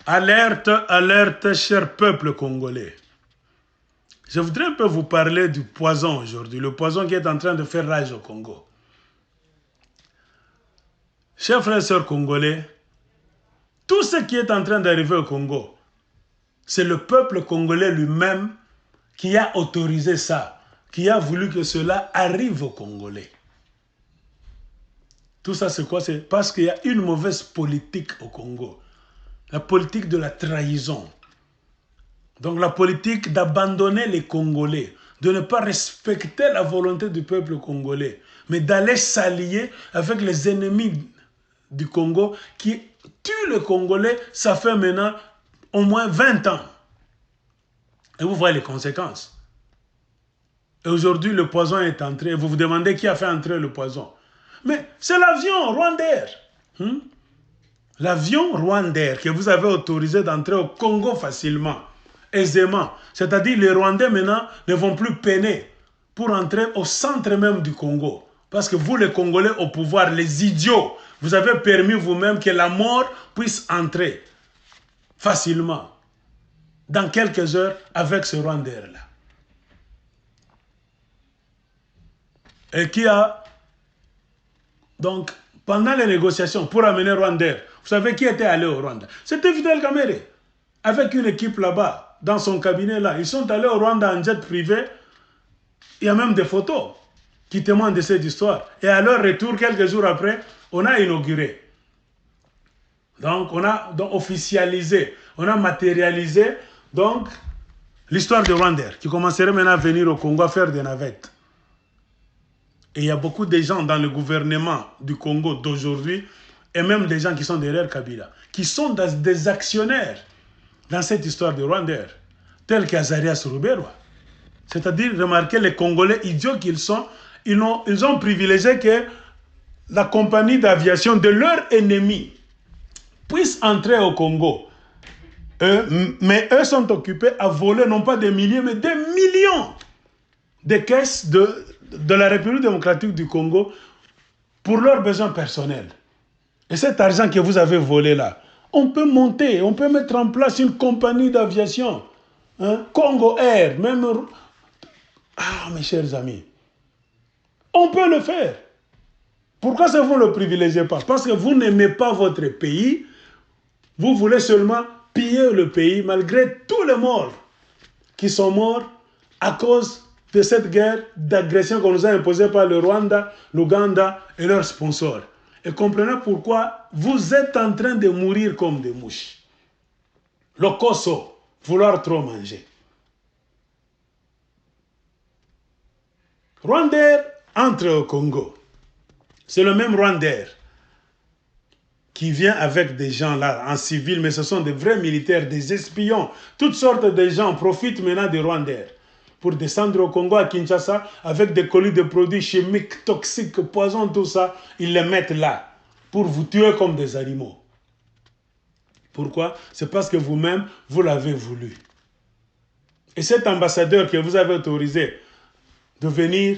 Alerte, alerte, cher peuple congolais. Je voudrais un peu vous parler du poison aujourd'hui, le poison qui est en train de faire rage au Congo. Chers frères et sœurs congolais, tout ce qui est en train d'arriver au Congo, c'est le peuple congolais lui-même qui a autorisé ça, qui a voulu que cela arrive aux Congolais. Tout ça, c'est quoi? C'est parce qu'il y a une mauvaise politique au Congo. La politique de la trahison. Donc la politique d'abandonner les Congolais, de ne pas respecter la volonté du peuple congolais, mais d'aller s'allier avec les ennemis du Congo qui tuent les Congolais, ça fait maintenant au moins 20 ans. Et vous voyez les conséquences. Et aujourd'hui, le poison est entré. Vous vous demandez qui a fait entrer le poison. Mais c'est l'avion Rwandair. L'avion Rwandair que vous avez autorisé d'entrer au Congo facilement, aisément. C'est-à-dire les Rwandais maintenant ne vont plus peiner pour entrer au centre même du Congo. Parce que vous, les Congolais au pouvoir, les idiots, vous avez permis vous-même que la mort puisse entrer facilement, dans quelques heures, avec ce Rwandair-là. Et qui a, donc, pendant les négociations pour amener Rwandair, vous savez qui était allé au Rwanda? C'était Fidel Kamere, avec une équipe là-bas, dans son cabinet là. Ils sont allés au Rwanda en jet privé. Il y a même des photos qui témoignent de cette histoire. Et à leur retour, quelques jours après, on a inauguré. Donc, on a donc officialisé, on a matérialisé donc l'histoire de Rwandair, qui commencerait maintenant à venir au Congo à faire des navettes. Et il y a beaucoup de gens dans le gouvernement du Congo d'aujourd'hui, et même des gens qui sont derrière Kabila, qui sont des actionnaires dans cette histoire de Rwandair, tels qu'Azarias Ruberwa. C'est-à-dire, remarquez les Congolais idiots qu'ils sont, ils ont privilégié que la compagnie d'aviation de leur ennemi puisse entrer au Congo. Mais eux sont occupés à voler non pas des milliers, mais des millions de caisses de la République démocratique du Congo pour leurs besoins personnels. Et cet argent que vous avez volé là, on peut monter, on peut mettre en place une compagnie d'aviation, Congo Air, même... Ah, mes chers amis, on peut le faire. Pourquoi ça vous ne le privilégiez pas? Parce que vous n'aimez pas votre pays, vous voulez seulement piller le pays malgré tous les morts qui sont morts à cause de cette guerre d'agression qu'on nous a imposée par le Rwanda, l'Ouganda et leurs sponsors. Et comprenez pourquoi vous êtes en train de mourir comme des mouches. Le Koso, vouloir trop manger. Rwandair entre au Congo. C'est le même Rwandair qui vient avec des gens là en civil, mais ce sont des vrais militaires, des espions. Toutes sortes de gens profitent maintenant de Rwandair pour descendre au Congo, à Kinshasa, avec des colis de produits chimiques, toxiques, poisons, tout ça. Ils les mettent là pour vous tuer comme des animaux. Pourquoi? C'est parce que vous-même, vous l'avez voulu. Et cet ambassadeur que vous avez autorisé de venir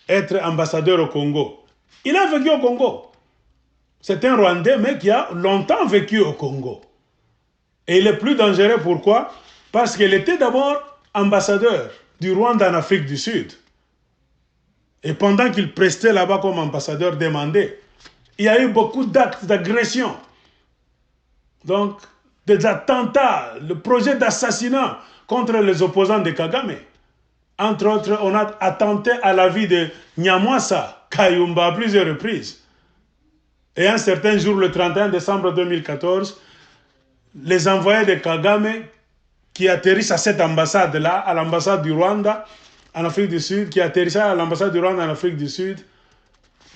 être ambassadeur au Congo, il a vécu au Congo. C'est un Rwandais, mais qui a longtemps vécu au Congo. Et il est plus dangereux, pourquoi? Parce qu'il était d'abord ambassadeur du Rwanda en Afrique du Sud. Et pendant qu'il prestait là-bas comme ambassadeur demandé, il y a eu beaucoup d'actes d'agression. Donc, des attentats, le projet d'assassinat contre les opposants de Kagame. Entre autres, on a attenté à la vie de Nyamwasa Kayumba à plusieurs reprises. Et un certain jour, le 31 décembre 2014, les envoyés de Kagame qui atterrissent à cette ambassade-là, à l'ambassade du Rwanda en Afrique du Sud, qui atterrissaient à l'ambassade du Rwanda en Afrique du Sud,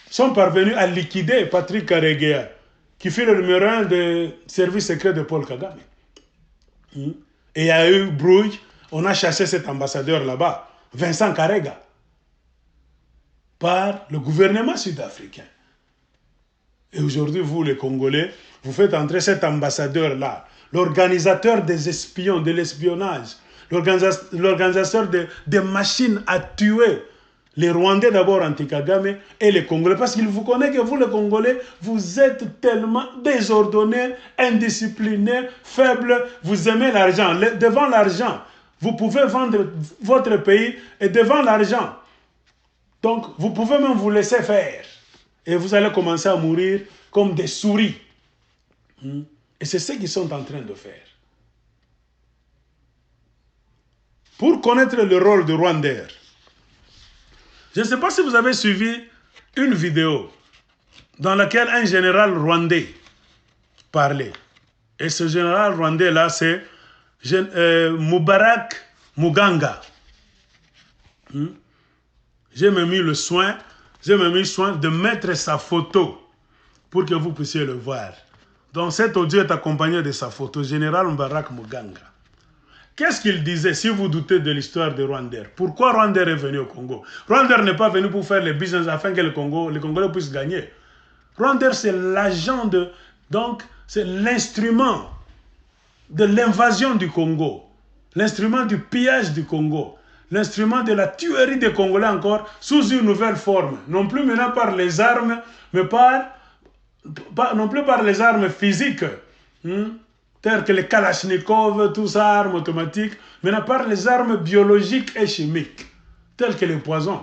sont parvenus à liquider Patrick Karegeya, qui fut le numéro 1 des services secrets de Paul Kagame. Et il y a eu brouille, on a chassé cet ambassadeur là-bas, Vincent Karega, par le gouvernement sud-africain. Et aujourd'hui, vous, les Congolais, vous faites entrer cet ambassadeur-là, l'organisateur des espions, de l'espionnage, l'organisateur des machines à tuer Les Rwandais d'abord anti-Kagame et les Congolais. Parce qu'il vous connaît que vous, les Congolais, vous êtes tellement désordonnés, indisciplinés, faibles. Vous aimez l'argent. Devant l'argent, vous pouvez vendre votre pays et devant l'argent. Donc, vous pouvez même vous laisser faire. Et vous allez commencer à mourir comme des souris. Et c'est ce qu'ils sont en train de faire. Pour connaître le rôle de Rwandair, je ne sais pas si vous avez suivi une vidéo dans laquelle un général rwandais parlait. Et ce général rwandais-là, c'est Mubarak Muganga. J'ai même mis soin de mettre sa photo pour que vous puissiez le voir. Donc cet audio est accompagné de sa photo, général Mubarak Muganga. Qu'est-ce qu'il disait si vous doutez de l'histoire de Rwandair? Pourquoi Rwandair est venu au Congo? Rwandair n'est pas venu pour faire les business afin que les Congolais puissent gagner. Rwandair, c'est l'agent donc c'est l'instrument de l'invasion du Congo, l'instrument du pillage du Congo, l'instrument de la tuerie des Congolais encore sous une nouvelle forme. Non plus maintenant par les armes, mais non plus par les armes physiques. Telles que les Kalachnikov, tout ça, armes automatiques, mais à part les armes biologiques et chimiques, telles que les poisons.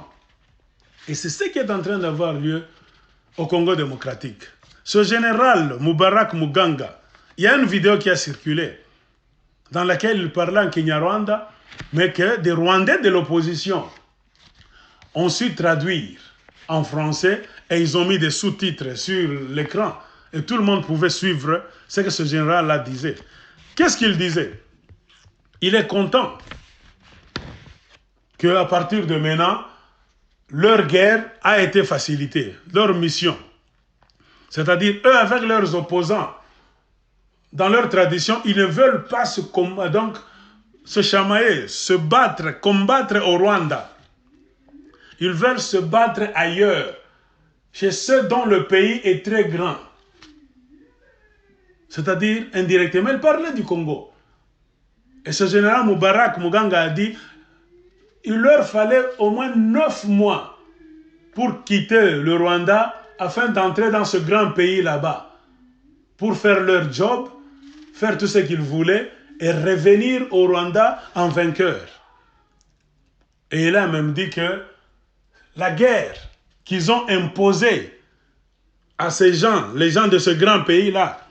Et c'est ce qui est en train d'avoir lieu au Congo démocratique. Ce général Mubarak Muganga, il y a une vidéo qui a circulé, dans laquelle il parlait en Kinyarwanda, mais que des Rwandais de l'opposition ont su traduire en français et ils ont mis des sous-titres sur l'écran. Et tout le monde pouvait suivre ce que ce général-là disait. Qu'est-ce qu'il disait? Il est content qu'à partir de maintenant, leur guerre a été facilitée, leur mission. C'est-à-dire, eux, avec leurs opposants, dans leur tradition, ils ne veulent pas se chamailler, se battre, combattre au Rwanda. Ils veulent se battre ailleurs, chez ceux dont le pays est très grand. C'est-à-dire, indirectement, il parlait du Congo. Et ce général Mubarak Muganga a dit, il leur fallait au moins 9 mois pour quitter le Rwanda afin d'entrer dans ce grand pays là-bas, pour faire leur job, faire tout ce qu'ils voulaient et revenir au Rwanda en vainqueur. Et il a même dit que la guerre qu'ils ont imposée à ces gens, les gens de ce grand pays-là,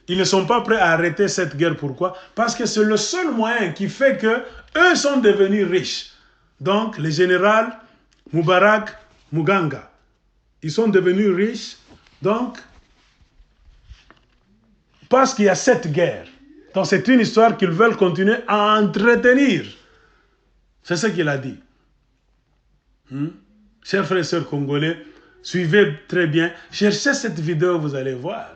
ils ne sont pas prêts à arrêter cette guerre. Pourquoi? Parce que c'est le seul moyen qui fait que eux sont devenus riches. Donc, le général Mubarak Muganga, ils sont devenus riches, donc, parce qu'il y a cette guerre. Donc, c'est une histoire qu'ils veulent continuer à entretenir. C'est ce qu'il a dit. Chers frères et sœurs congolais, suivez très bien. Cherchez cette vidéo, vous allez voir.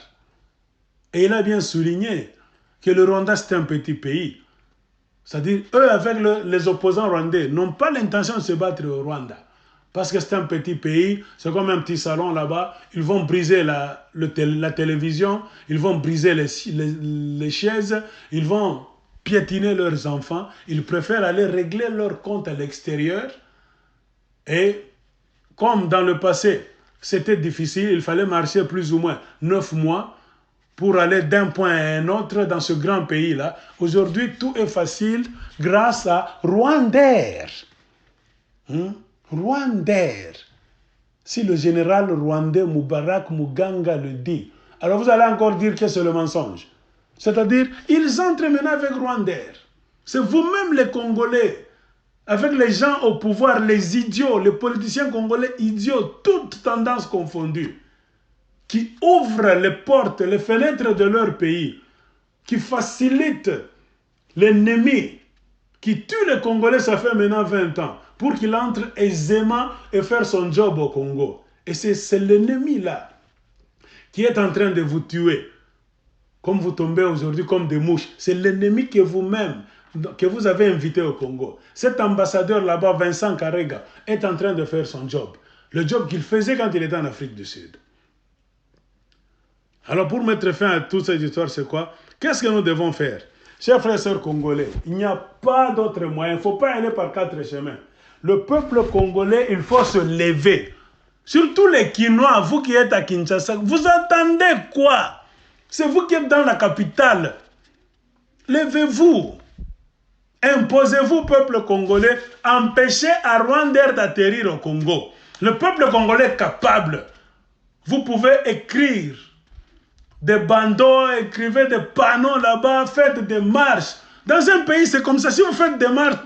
Et il a bien souligné que le Rwanda, c'est un petit pays. C'est-à-dire, eux, avec les opposants rwandais, n'ont pas l'intention de se battre au Rwanda. Parce que c'est un petit pays, c'est comme un petit salon là-bas. Ils vont briser la télévision, ils vont briser les chaises, ils vont piétiner leurs enfants. Ils préfèrent aller régler leur compte à l'extérieur. Et comme dans le passé, c'était difficile, il fallait marcher plus ou moins 9 mois pour aller d'un point à un autre dans ce grand pays-là. Aujourd'hui, tout est facile grâce à Rwandair. Rwandair. Si le général rwandais Mubarak Muganga le dit, alors vous allez encore dire que c'est le mensonge. C'est-à-dire, ils entrent maintenant avec Rwandair. C'est vous-même les Congolais, avec les gens au pouvoir, les idiots, les politiciens congolais idiots, toutes tendances confondues, qui ouvrent les portes, les fenêtres de leur pays, qui facilitent l'ennemi, qui tue les Congolais, ça fait maintenant 20 ans, pour qu'il entre aisément et faire son job au Congo. Et c'est l'ennemi là, qui est en train de vous tuer, comme vous tombez aujourd'hui comme des mouches. C'est l'ennemi que vous-même, que vous avez invité au Congo. Cet ambassadeur là-bas, Vincent Karega, est en train de faire son job. Le job qu'il faisait quand il était en Afrique du Sud. Alors pour mettre fin à toute cette histoire, c'est quoi? Qu'est-ce que nous devons faire? Chers frères et sœurs congolais, il n'y a pas d'autre moyen. Il ne faut pas aller par 4 chemins. Le peuple congolais, il faut se lever. Surtout les Quinois, vous qui êtes à Kinshasa, vous attendez quoi? C'est vous qui êtes dans la capitale. Levez-vous. Imposez-vous, peuple congolais, empêchez à Rwanda d'atterrir au Congo. Le peuple congolais est capable. Vous pouvez écrire des bandeaux, écrivez des panneaux là-bas, faites des marches. Dans un pays, c'est comme ça. Si vous faites des marches,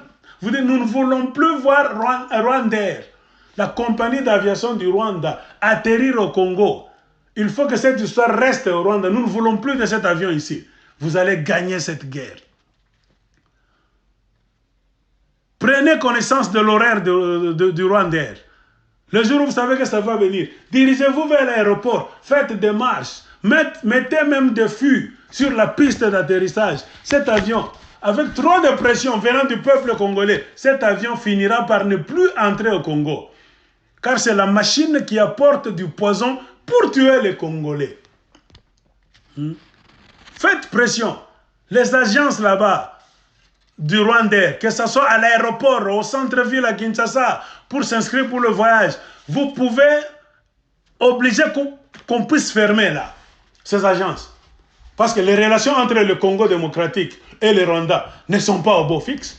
vous dites, nous ne voulons plus voir Rwandair, la compagnie d'aviation du Rwanda, atterrir au Congo. Il faut que cette histoire reste au Rwanda. Nous ne voulons plus de cet avion ici. Vous allez gagner cette guerre. Prenez connaissance de l'horaire du Rwandair. Le jour où vous savez que ça va venir, dirigez-vous vers l'aéroport, faites des marches, mettez même des fûts sur la piste d'atterrissage. Cet avion, avec trop de pression venant du peuple congolais, cet avion finira par ne plus entrer au Congo. Car c'est la machine qui apporte du poison pour tuer les Congolais. Faites pression. Les agences là-bas du Rwanda, que ce soit à l'aéroport, au centre-ville à Kinshasa, pour s'inscrire pour le voyage, vous pouvez obliger qu'on puisse fermer là, ces agences. Parce que les relations entre le Congo démocratique et le Rwanda ne sont pas au beau fixe.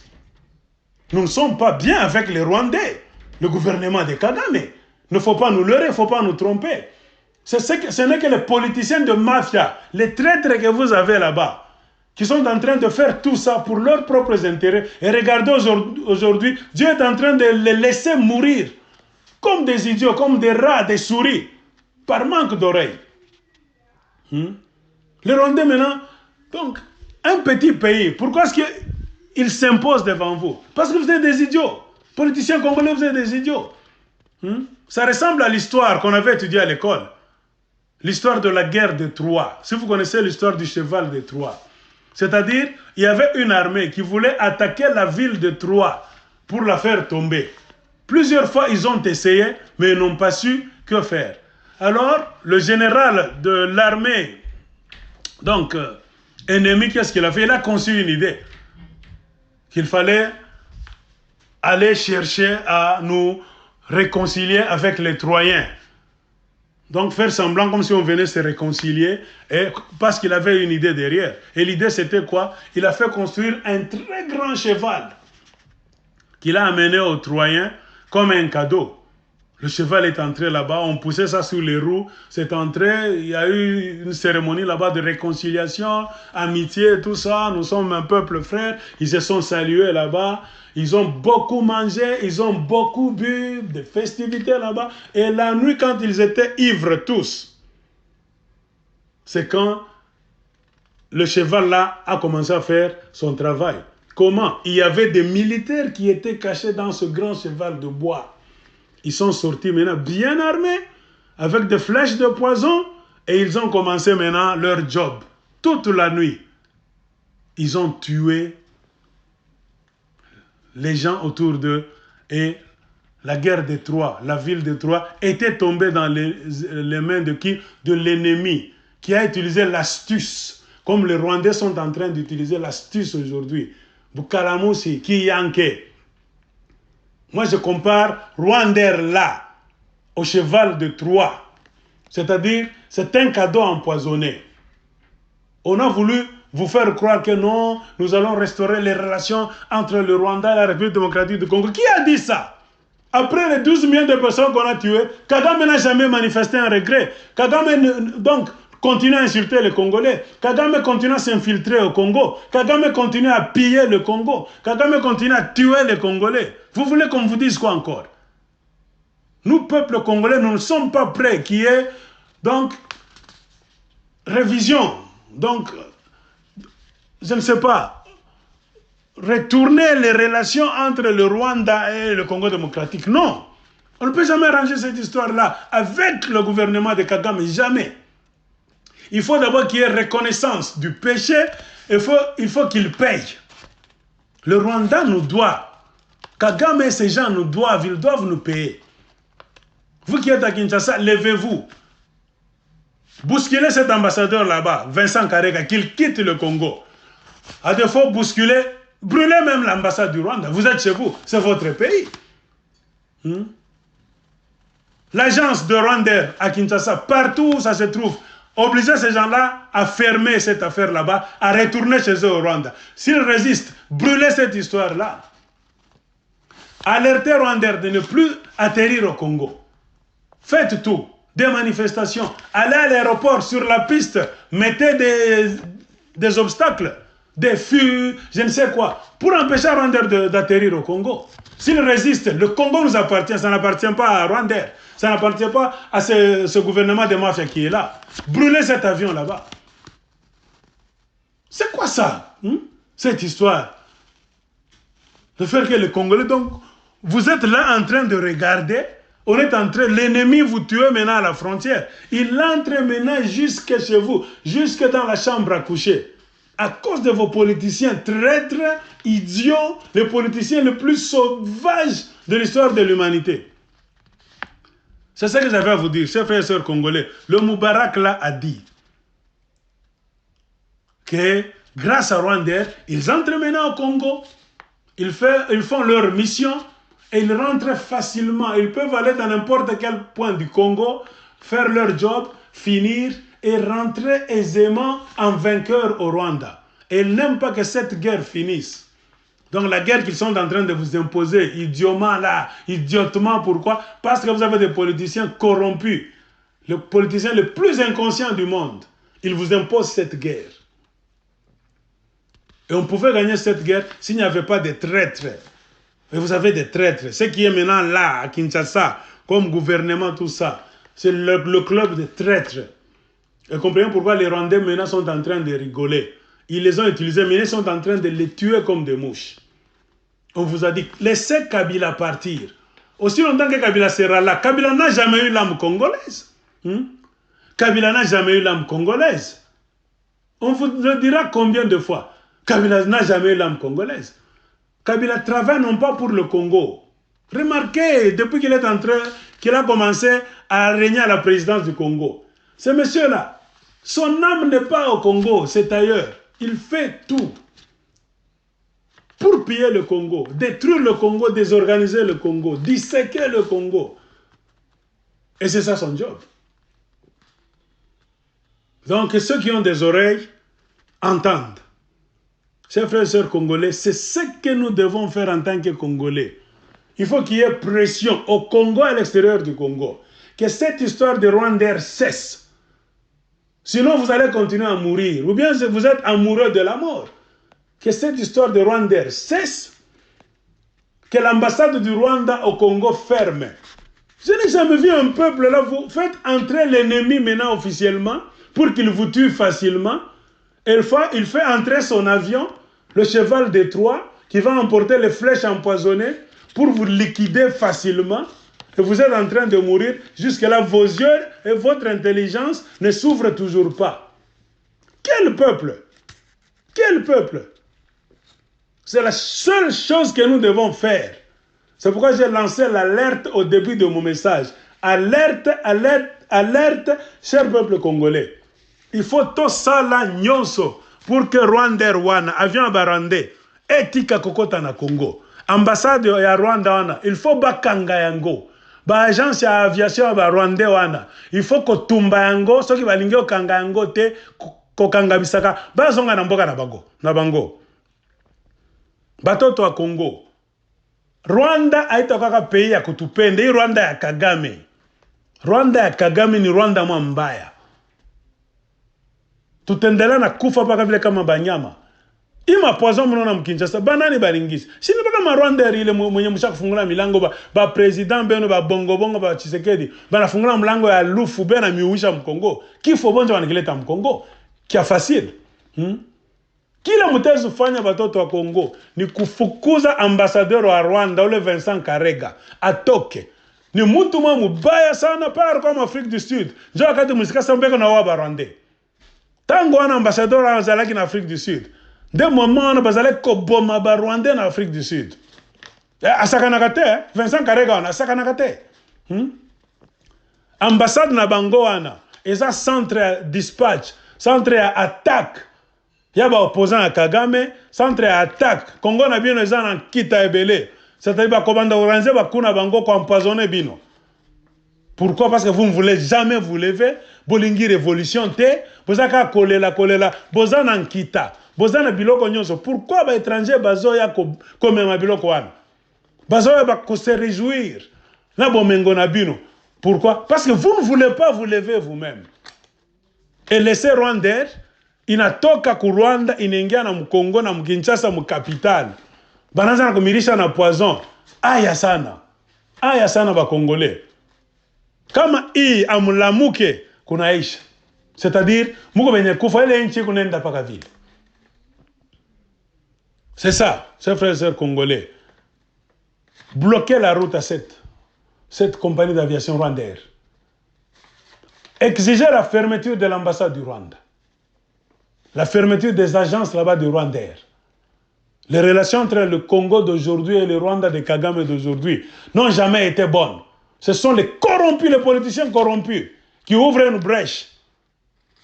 Nous ne sommes pas bien avec les Rwandais, le gouvernement de Kagame. Il ne faut pas nous leurrer, il ne faut pas nous tromper. Ce n'est que les politiciens de mafia, les traîtres que vous avez là-bas, qui sont en train de faire tout ça pour leurs propres intérêts. Et regardez aujourd'hui, Dieu est en train de les laisser mourir comme des idiots, comme des rats, des souris, par manque d'oreilles. Les Rwandais maintenant, donc, un petit pays, pourquoi est-ce qu'il s'impose devant vous? Parce que vous êtes des idiots. Politiciens congolais, vous êtes des idiots. Ça ressemble à l'histoire qu'on avait étudiée à l'école. L'histoire de la guerre de Troie. Si vous connaissez l'histoire du cheval de Troie. C'est-à-dire, il y avait une armée qui voulait attaquer la ville de Troie pour la faire tomber. Plusieurs fois, ils ont essayé, mais ils n'ont pas su que faire. Alors, le général de l'armée, donc, ennemi, qu'est-ce qu'il a fait? Il a conçu une idée. Qu'il fallait aller chercher à nous réconcilier avec les Troyens. Donc faire semblant comme si on venait se réconcilier, et parce qu'il avait une idée derrière. Et l'idée c'était quoi? Il a fait construire un très grand cheval qu'il a amené aux Troyens comme un cadeau. Le cheval est entré là-bas, on poussait ça sur les roues, c'est entré, il y a eu une cérémonie là-bas de réconciliation, amitié, tout ça, nous sommes un peuple frère, ils se sont salués là-bas, ils ont beaucoup mangé, ils ont beaucoup bu, des festivités là-bas, et la nuit quand ils étaient ivres tous, c'est quand le cheval là a commencé à faire son travail. Comment? Il y avait des militaires qui étaient cachés dans ce grand cheval de bois. Ils sont sortis maintenant bien armés, avec des flèches de poison, et ils ont commencé maintenant leur job. Toute la nuit, ils ont tué les gens autour d'eux, et la guerre de Troie, la ville de Troie, était tombée dans les mains de qui? De l'ennemi, qui a utilisé l'astuce, comme les Rwandais sont en train d'utiliser l'astuce aujourd'hui. Bukalamusi, Kiyanke. Moi, je compare Rwanda là, au cheval de Troie. C'est-à-dire, c'est un cadeau empoisonné. On a voulu vous faire croire que non, nous allons restaurer les relations entre le Rwanda et la République démocratique du Congo. Qui a dit ça? Après les 12 millions de personnes qu'on a tuées, Kagame n'a jamais manifesté un regret. Kagame, donc, continue à insulter les Congolais. Kagame continue à s'infiltrer au Congo. Kagame continue à piller le Congo. Kagame continue à tuer les Congolais. Vous voulez qu'on vous dise quoi encore? Nous, peuple congolais, nous ne sommes pas prêts qu'il y ait, donc, révision. Donc, je ne sais pas, retourner les relations entre le Rwanda et le Congo démocratique. Non, on ne peut jamais arranger cette histoire-là avec le gouvernement de Kagame, jamais. Il faut d'abord qu'il y ait reconnaissance du péché, il faut qu'il paye. Le Rwanda nous doit. Kagame et ces gens nous doivent, ils doivent nous payer. Vous qui êtes à Kinshasa, levez-vous. Bousculez cet ambassadeur là-bas, Vincent Karega, qu'il quitte le Congo. À défaut, bousculez, brûlez même l'ambassade du Rwanda. Vous êtes chez vous, c'est votre pays. L'agence de Rwandair à Kinshasa, partout où ça se trouve, obliger ces gens-là à fermer cette affaire là-bas, à retourner chez eux au Rwanda. S'ils résistent, brûler cette histoire-là. Alerter Rwandair de ne plus atterrir au Congo. Faites tout. Des manifestations. Allez à l'aéroport, sur la piste, mettez des obstacles, des fûts, je ne sais quoi, pour empêcher Rwandair d'atterrir au Congo. S'ils résistent, le Congo nous appartient, ça n'appartient pas à Rwandair. Ça n'appartient pas à ce gouvernement de mafia qui est là. Brûlez cet avion là-bas. C'est quoi ça, cette histoire? De faire que les Congolais, donc, vous êtes là en train de regarder, on est en train, l'ennemi vous tue maintenant à la frontière. Il entre maintenant jusque chez vous, jusque dans la chambre à coucher. À cause de vos politiciens traîtres, idiots, les politiciens les plus sauvages de l'histoire de l'humanité. C'est ça que j'avais à vous dire, chers frères et sœurs congolais. Le Moubarak là a dit que grâce à Rwandair, ils entrent maintenant au Congo, ils font leur mission et ils rentrent facilement. Ils peuvent aller dans n'importe quel point du Congo, faire leur job, finir et rentrer aisément en vainqueur au Rwanda. Et ils n'aiment pas que cette guerre finisse. Donc la guerre qu'ils sont en train de vous imposer, idiotement, pourquoi? Parce que vous avez des politiciens corrompus, les politiciens les plus inconscients du monde. Ils vous imposent cette guerre. Et on pouvait gagner cette guerre s'il n'y avait pas de traîtres. Et vous avez des traîtres. Ce qui est maintenant là, à Kinshasa, comme gouvernement, tout ça, c'est le club de traîtres. Et comprenez pourquoi les Rwandais maintenant sont en train de rigoler. Ils les ont utilisés, mais ils sont en train de les tuer comme des mouches. On vous a dit, laissez Kabila partir. Aussi longtemps que Kabila sera là, Kabila n'a jamais eu l'âme congolaise. Kabila n'a jamais eu l'âme congolaise. On vous le dira combien de fois. Kabila n'a jamais eu l'âme congolaise. Kabila travaille non pas pour le Congo. Remarquez, depuis qu'il est entré, qu'il a commencé à régner à la présidence du Congo. Ce monsieur-là, son âme n'est pas au Congo, c'est ailleurs. Il fait tout pour piller le Congo, détruire le Congo, désorganiser le Congo, disséquer le Congo. Et c'est ça son job. Donc ceux qui ont des oreilles entendent. Chers frères et sœurs congolais, c'est ce que nous devons faire en tant que Congolais. Il faut qu'il y ait pression au Congo et à l'extérieur du Congo. Que cette histoire de Rwandair cesse. Sinon, vous allez continuer à mourir. Ou bien vous êtes amoureux de la mort. Que cette histoire de Rwandair cesse. Que l'ambassade du Rwanda au Congo ferme. Je n'ai jamais vu un peuple là. Vous faites entrer l'ennemi maintenant officiellement pour qu'il vous tue facilement. Et il fait entrer son avion, le cheval de Troie, qui va emporter les flèches empoisonnées pour vous liquider facilement. Et vous êtes en train de mourir. Jusque-là, vos yeux et votre intelligence ne s'ouvrent toujours pas. Quel peuple? Quel peuple? C'est la seule chose que nous devons faire. C'est pourquoi j'ai lancé l'alerte au début de mon message. Alerte, alerte, alerte, cher peuple congolais. Il faut tout ça là nyonso pour que Rwanda wana avion barande etika kokota na Congo. Ambassade ya Rwanda wana, il faut bakanga yango. Ba agence ya aviation ba Rwanda wana, il faut ko tumba yango soki balingi okanga yango te kokanga bisaka bazonga na mboka na bango. Batoto wa Congo. Rwanda haita kaka pays ya kutupende, hii Rwanda ya Kagame. Rwanda ya Kagame ni Rwanda mwa mbaya. Tutendela na kufa paka vile kama banyama. Ima poison mnona mkinshasa banani balingisi. Sini paka Rwanda ile mwenye mshaka kufungula milango ba president beno ba bongo ba Tshisekedi bana fungula mlango ya lufu bena miuisha mkongo. Kifo bonja wanakileta mkongo. Kia facile. Kila mtezi ufanya batoto wa Kongo ni kufukuza ambassadeur wa Rwanda ule Vincent Karega atoke. Ni mtu mwa mubaya sana par comme Afrique du Sud. Njo wakati musika sambeko na wa Rwanda. Tango wana ambassadeur wa zalaki na Afrique du Sud. De moment wana bazale koboma ba Rwanda na Afrique du Sud. Asakanakate, Vincent Karega wana asakanakate. Ambassade na bango wana eza centre dispatch, centre attaque. Yaba opposant à Kagame, centre attaque. Congo na bien eza na kita ebele. C'est-à-dire que orange bakuna bango ko empoisonner bino. Pourquoi? Parce que vous ne voulez jamais vous lever, bolingi révolution te, bozaka kolela, bozana nkita, bozana biloko nyonso. Pourquoi ba étranger bazoya comme ma biloko wana? Bazoya ba ko se réjouir. Na bomengo na bino. Pourquoi? Parce que vous ne voulez pas vous lever vous-même. Et laisser Rwanda, inatoka ku Rwanda, inengia na Mkongo na Kinshasa mu capital. Bananza na kumirisha na poison. Aya sana ba Congolais. Kama hii amulamuke kunaisha. C'est-à-dire, muko benye kufa ile nchi kunenda paka vile. C'est ça, chers frères et sœurs congolais. Bloquer la route à cette compagnie d'aviation Rwandair. Exiger la fermeture de l'ambassade du Rwanda. La fermeture des agences là-bas du Rwandair. Les relations entre le Congo d'aujourd'hui et le Rwanda de Kagame d'aujourd'hui n'ont jamais été bonnes. Ce sont les corrompus, les politiciens corrompus, qui ouvrent une brèche.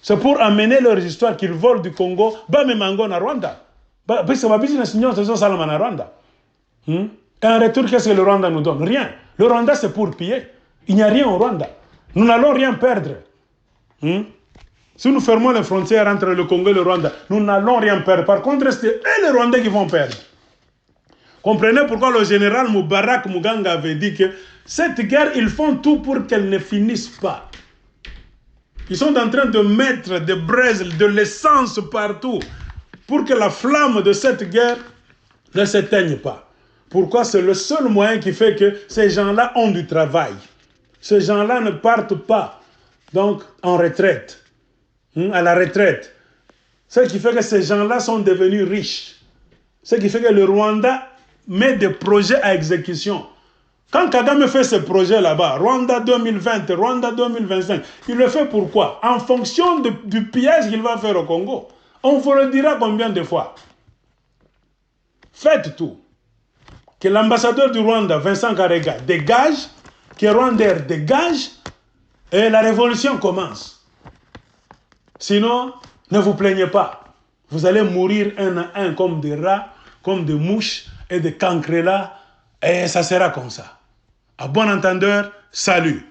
C'est pour amener leurs histoires qu'ils volent du Congo, Bamemango na Rwanda. Parce que ma business union, c'est ça, na Rwanda. Et en retour, qu'est-ce que le Rwanda nous donne? Rien. Le Rwanda, c'est pour piller. Il n'y a rien au Rwanda. Nous n'allons rien perdre. Si nous fermons les frontières entre le Congo et le Rwanda, nous n'allons rien perdre. Par contre, c'est les Rwandais qui vont perdre. Comprenez pourquoi le général Moubarak Muganga avait dit que cette guerre, ils font tout pour qu'elle ne finisse pas. Ils sont en train de mettre des braises, de l'essence partout pour que la flamme de cette guerre ne s'éteigne pas. Pourquoi? C'est le seul moyen qui fait que ces gens-là ont du travail. Ces gens-là ne partent pas donc en retraite, à la retraite. Ce qui fait que ces gens-là sont devenus riches. Ce qui fait que le Rwanda met des projets à exécution. Quand Kagame fait ce projet là-bas, Rwanda 2020, Rwanda 2025, il le fait pourquoi? En fonction du pillage qu'il va faire au Congo. On vous le dira combien de fois. Faites tout. Que l'ambassadeur du Rwanda, Vincent Karega, dégage, que Rwandair dégage, et la révolution commence. Sinon, ne vous plaignez pas. Vous allez mourir un à un comme des rats, comme des mouches et des cancrelats, et ça sera comme ça. À bon entendeur, salut.